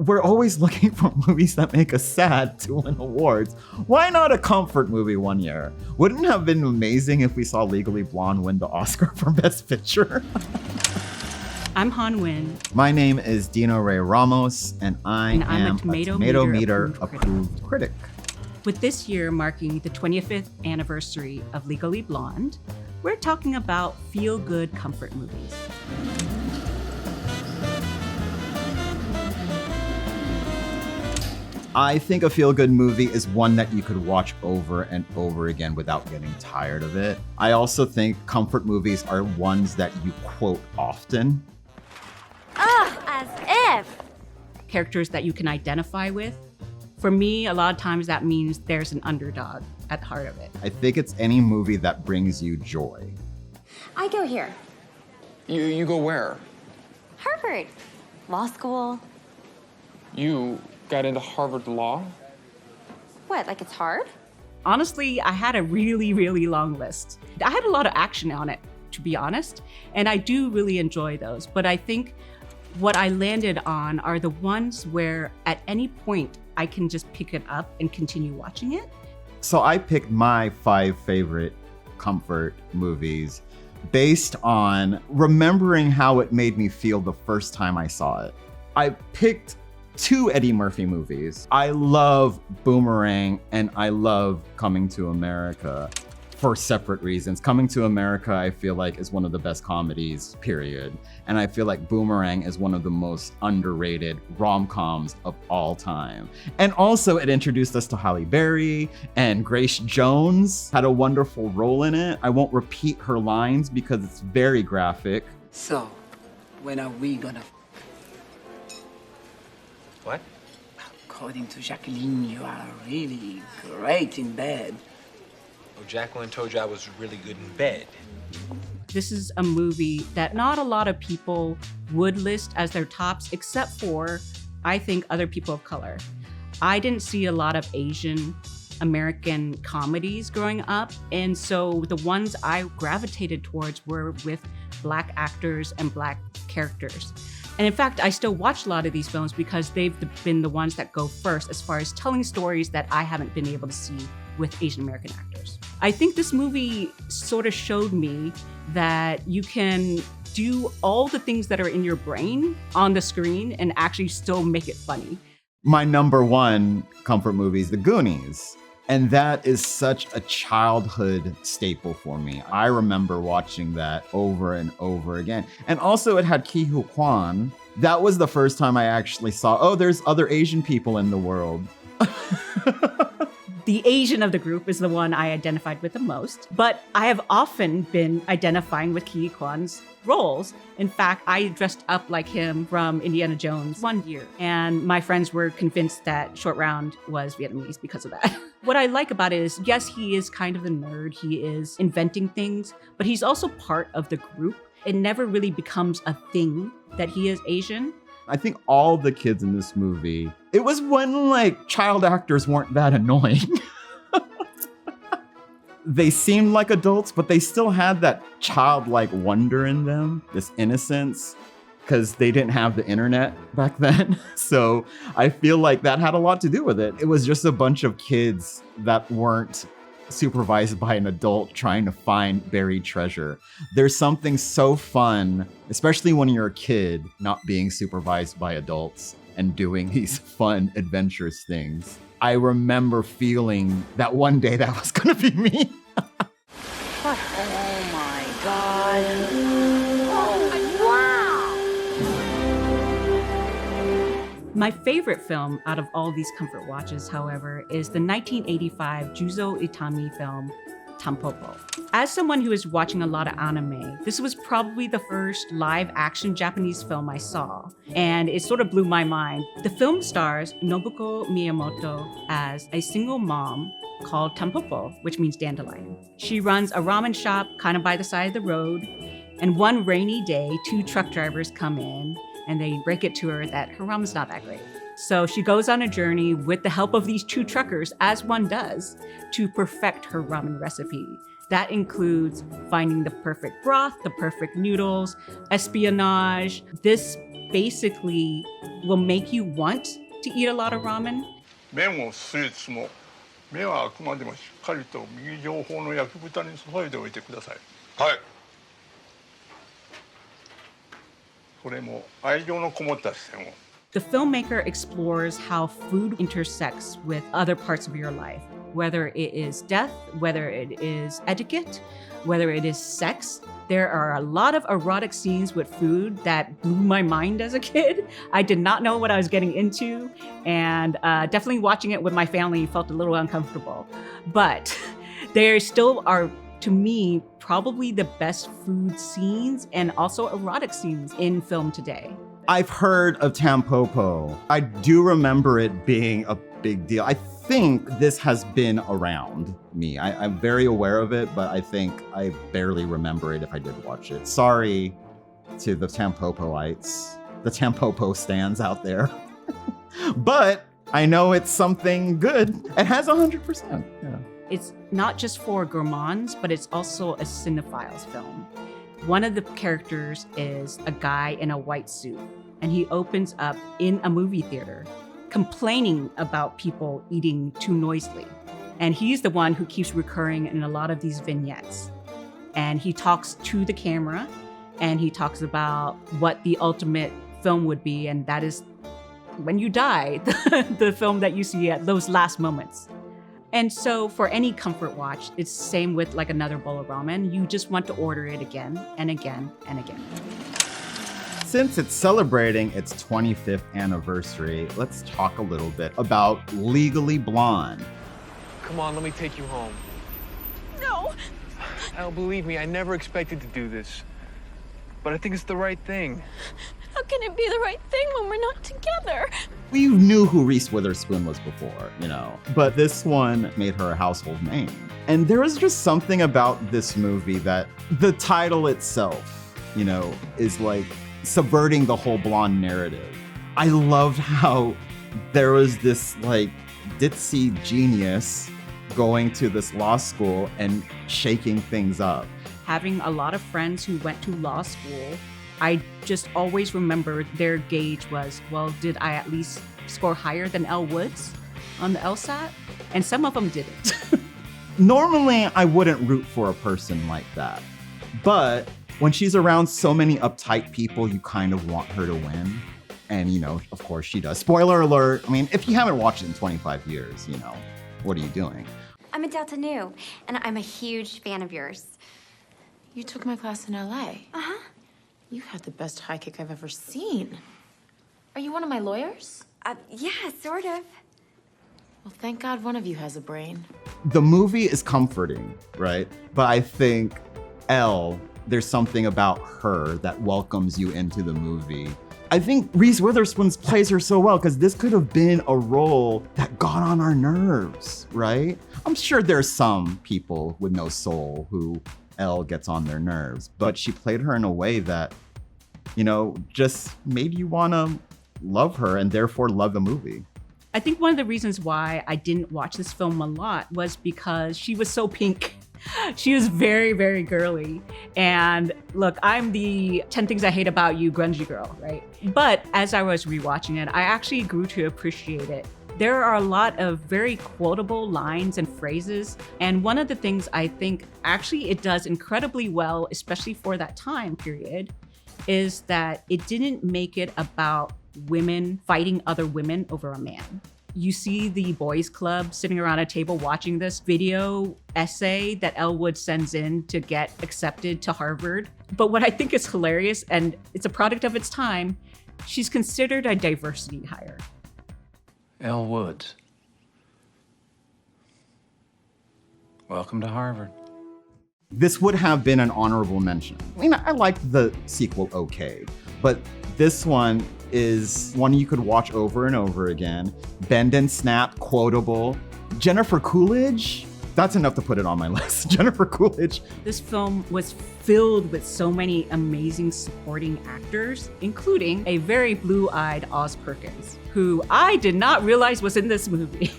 We're always looking for movies that make us sad to win awards. Why not a comfort movie one year? Wouldn't it have been amazing if we saw Legally Blonde win the Oscar for Best Picture? I'm Han Nguyen. My name is Dino-Ray Ramos, and I'm a Tomatometer-approved critic. With this year marking the 25th anniversary of Legally Blonde, we're talking about feel-good comfort movies. I think a feel-good movie is one that you could watch over and over again without getting tired of it. I also think comfort movies are ones that you quote often. As if! Characters that you can identify with. For me, a lot of times that means there's an underdog at the heart of it. I think it's any movie that brings you joy. I go here. You go where? Harvard. Law school. You got into Harvard Law? What, like it's hard? Honestly, I had a really, really long list. I had a lot of action on it, to be honest, and I do really enjoy those. But I think what I landed on are the ones where at any point I can just pick it up and continue watching it. So I picked my 5 favorite comfort movies based on remembering how it made me feel the first time I saw it. I picked 2 Eddie Murphy movies. I love Boomerang and I love Coming to America for separate reasons. Coming to America, I feel like, is one of the best comedies, period. And I feel like Boomerang is one of the most underrated rom-coms of all time. And also it introduced us to Halle Berry, and Grace Jones had a wonderful role in it. I won't repeat her lines because it's very graphic. So, when are we gonna... What? According to Jacqueline, you are really great in bed. Oh, Jacqueline told you I was really good in bed. This is a movie that not a lot of people would list as their tops, except for, I think, other people of color. I didn't see a lot of Asian American comedies growing up, and so the ones I gravitated towards were with Black actors and Black characters. And in fact, I still watch a lot of these films because they've been the ones that go first as far as telling stories that I haven't been able to see with Asian American actors. I think this movie sort of showed me that you can do all the things that are in your brain on the screen and actually still make it funny. My number 1 comfort movie is The Goonies. And that is such a childhood staple for me. I remember watching that over and over again. And also it had Ke Huy Quan. That was the first time I actually saw, oh, there's other Asian people in the world. The Asian of the group is the one I identified with the most, but I have often been identifying with Ke Huy Quan's roles. In fact, I dressed up like him from Indiana Jones one year, and my friends were convinced that Short Round was Vietnamese because of that. What I like about it is, yes, he is kind of the nerd, he is inventing things, but he's also part of the group. It never really becomes a thing that he is Asian. I think all the kids in this movie, it was when like child actors weren't that annoying. They seemed like adults, but they still had that childlike wonder in them, this innocence, because they didn't have the internet back then. So I feel like that had a lot to do with it. It was just a bunch of kids that weren't supervised by an adult trying to find buried treasure. There's something so fun, especially when you're a kid, not being supervised by adults and doing these fun, adventurous things. I remember feeling that one day that was gonna be me. Oh my God. My favorite film out of all these comfort watches, however, is the 1985 Juzo Itami film, Tampopo. As someone who is watching a lot of anime, this was probably the first live-action Japanese film I saw, and it sort of blew my mind. The film stars Nobuko Miyamoto as a single mom called Tampopo, which means dandelion. She runs a ramen shop kind of by the side of the road, and one rainy day, 2 truck drivers come in and they break it to her that her ramen's not that great. So she goes on a journey with the help of these 2 truckers, as one does, to perfect her ramen recipe. That includes finding the perfect broth, the perfect noodles, espionage. This basically will make you want to eat a lot of ramen. 麺もスイーツも目はあくまでもしっかりと右上方の焼き豚に注いでおいてください。はい。これも愛情のこもった視線を。The filmmaker explores how food intersects with other parts of your life, whether it is death, whether it is etiquette, whether it is sex. There are a lot of erotic scenes with food that blew my mind as a kid. I did not know what I was getting into, and definitely watching it with my family felt a little uncomfortable. But there still are, to me, probably the best food scenes and also erotic scenes in film today. I've heard of Tampopo. I do remember it being a big deal. I think this has been around me. I'm very aware of it, but I think I barely remember it if I did watch it. Sorry to the Tampopoites, the Tampopo stands out there. But I know it's something good. It has 100%. Yeah. It's not just for gourmands, but it's also a cinephile's film. One of the characters is a guy in a white suit, and he opens up in a movie theater complaining about people eating too noisily. And he's the one who keeps recurring in a lot of these vignettes. And he talks to the camera, and he talks about what the ultimate film would be, and that is when you die, the film that you see at those last moments. And so for any comfort watch, it's the same with like another bowl of ramen. You just want to order it again and again and again. Since it's celebrating its 25th anniversary, let's talk a little bit about Legally Blonde. Come on, let me take you home. No! Elle, believe me, I never expected to do this. But I think it's the right thing. How can it be the right thing when we're not together? We knew who Reese Witherspoon was before, but this one made her a household name. And there was just something about this movie that the title itself, is like subverting the whole blonde narrative. I loved how there was this like ditzy genius going to this law school and shaking things up. Having a lot of friends who went to law school, I just always remembered their gauge was, well, did I at least score higher than Elle Woods on the LSAT? And some of them didn't. Normally, I wouldn't root for a person like that. But when she's around so many uptight people, you kind of want her to win. And, of course she does. Spoiler alert. I mean, if you haven't watched it in 25 years, what are you doing? I'm a Delta Nu, and I'm a huge fan of yours. You took my class in LA. Uh-huh. You had the best high kick I've ever seen. Are you one of my lawyers? Yeah, sort of. Well, thank God one of you has a brain. The movie is comforting, right? But I think Elle, there's something about her that welcomes you into the movie. I think Reese Witherspoon plays her so well because this could have been a role that got on our nerves, right? I'm sure there's some people with no soul who Elle gets on their nerves, but she played her in a way that, just made you want to love her and therefore love the movie. I think one of the reasons why I didn't watch this film a lot was because she was so pink. She was very, very girly. And look, I'm the 10 Things I Hate About You grungy girl, right? But as I was rewatching it, I actually grew to appreciate it. There are a lot of very quotable lines and phrases. And one of the things I think actually it does incredibly well, especially for that time period, is that it didn't make it about women fighting other women over a man. You see the boys club sitting around a table watching this video essay that Elle Woods sends in to get accepted to Harvard. But what I think is hilarious, and it's a product of its time, she's considered a diversity hire. Elle Woods. Welcome to Harvard. This would have been an honorable mention. I mean, I liked the sequel okay, but this one is one you could watch over and over again. Bend and snap, quotable. Jennifer Coolidge, that's enough to put it on my list. Jennifer Coolidge. This film was filled with so many amazing supporting actors, including a very blue-eyed Oz Perkins, who I did not realize was in this movie.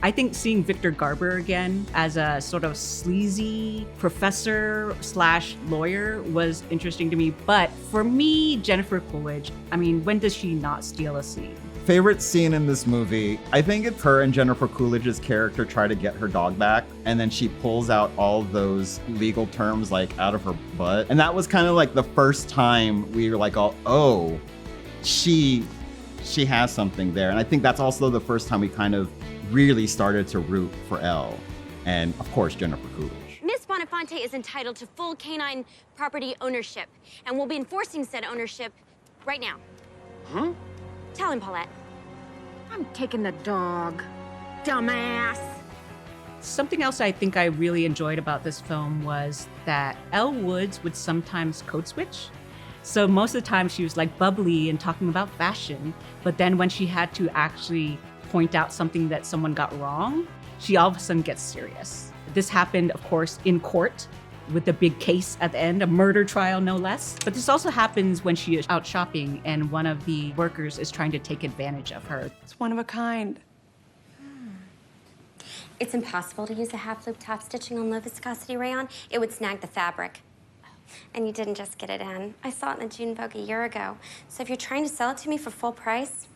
I think seeing Victor Garber again as a sort of sleazy professor / lawyer was interesting to me. But for me, Jennifer Coolidge, I mean, when does she not steal a scene? Favorite scene in this movie, I think it's her and Jennifer Coolidge's character try to get her dog back, and then she pulls out all those legal terms like out of her butt. And that was kind of like the first time we were like, oh, she has something there. And I think that's also the first time we kind of really started to root for Elle, and of course Jennifer Coolidge. Miss Bonafonte is entitled to full canine property ownership, and we'll be enforcing said ownership right now. Huh? Tell him, Paulette. I'm taking the dog. Dumbass. Something else I think I really enjoyed about this film was that Elle Woods would sometimes code switch. So most of the time she was like bubbly and talking about fashion, but then when she had to actually point out something that someone got wrong, she all of a sudden gets serious. This happened, of course, in court with the big case at the end, a murder trial no less. But this also happens when she is out shopping and one of the workers is trying to take advantage of her. It's one of a kind. It's impossible to use a half-loop top stitching on low viscosity rayon. It would snag the fabric. And you didn't just get it in. I saw it in the June Vogue a year ago. So if you're trying to sell it to me for full price,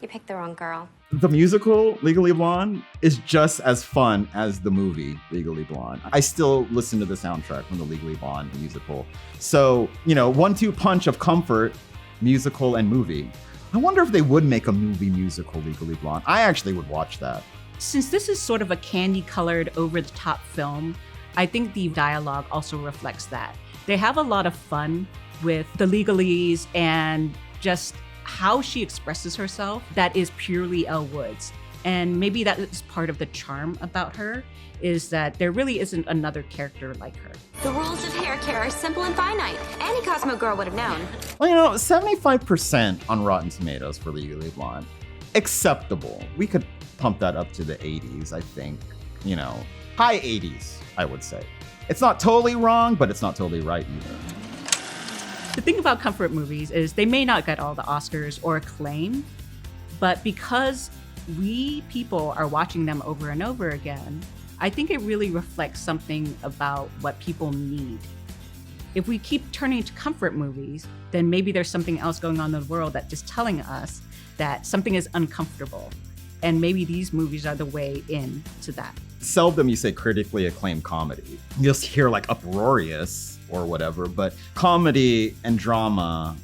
you picked the wrong girl. The musical Legally Blonde is just as fun as the movie Legally Blonde. I still listen to the soundtrack from the Legally Blonde musical. So, 1-2 punch of comfort, musical and movie. I wonder if they would make a movie musical Legally Blonde. I actually would watch that. Since this is sort of a candy-colored, over-the-top film, I think the dialogue also reflects that. They have a lot of fun with the legalese and just how she expresses herself that is purely Elle Woods. And maybe that is part of the charm about her, is that there really isn't another character like her. The rules of hair care are simple and finite. Any Cosmo girl would have known. Well, 75% on Rotten Tomatoes for Legally Blonde. Acceptable. We could pump that up to the 80s, I think. High 80s, I would say. It's not totally wrong, but it's not totally right either. The thing about comfort movies is they may not get all the Oscars or acclaim, but because we people are watching them over and over again, I think it really reflects something about what people need. If we keep turning to comfort movies, then maybe there's something else going on in the world that's just telling us that something is uncomfortable. And maybe these movies are the way in to that. Seldom you say critically acclaimed comedy. You'll hear like uproarious or whatever, but comedy and drama,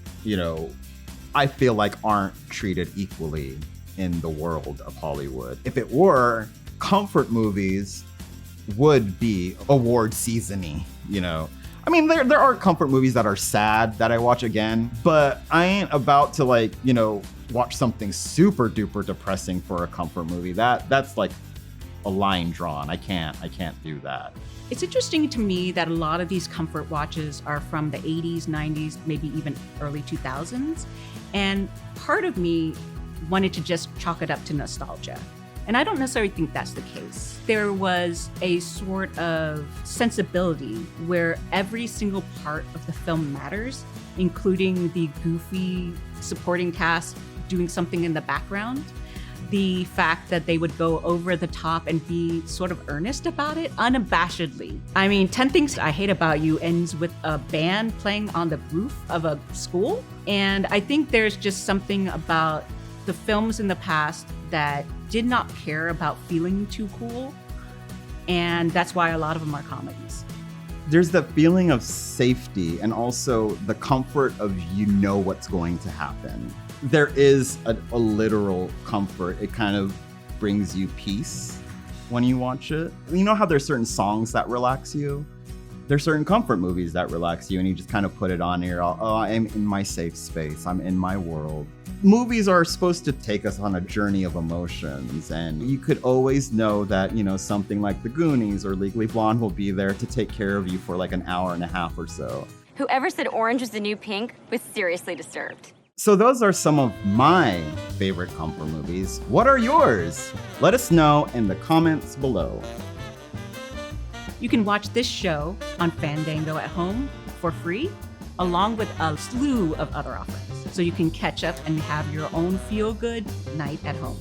I feel like aren't treated equally in the world of Hollywood. If it were, comfort movies would be award season-y, I mean, there are comfort movies that are sad that I watch again, but I ain't about to watch something super duper depressing for a comfort movie. That's like a line drawn. I can't do that. It's interesting to me that a lot of these comfort watches are from the 80s, 90s, maybe even early 2000s. And part of me wanted to just chalk it up to nostalgia. And I don't necessarily think that's the case. There was a sort of sensibility where every single part of the film matters, including the goofy supporting cast doing something in the background. The fact that they would go over the top and be sort of earnest about it, unabashedly. I mean, 10 Things I Hate About You ends with a band playing on the roof of a school. And I think there's just something about the films in the past that did not care about feeling too cool. And that's why a lot of them are comedies. There's the feeling of safety and also the comfort of what's going to happen. There is a literal comfort. It kind of brings you peace when you watch it. You know how there's certain songs that relax you? There's certain comfort movies that relax you and you just kind of put it on here. I'm in my safe space. I'm in my world. Movies are supposed to take us on a journey of emotions, and you could always know that, something like The Goonies or Legally Blonde will be there to take care of you for like an hour and a half or so. Whoever said orange was the new pink was seriously disturbed. So those are some of my favorite comfort movies. What are yours? Let us know in the comments below. You can watch this show on Fandango at home for free, along with a slew of other offerings. So you can catch up and have your own feel-good night at home.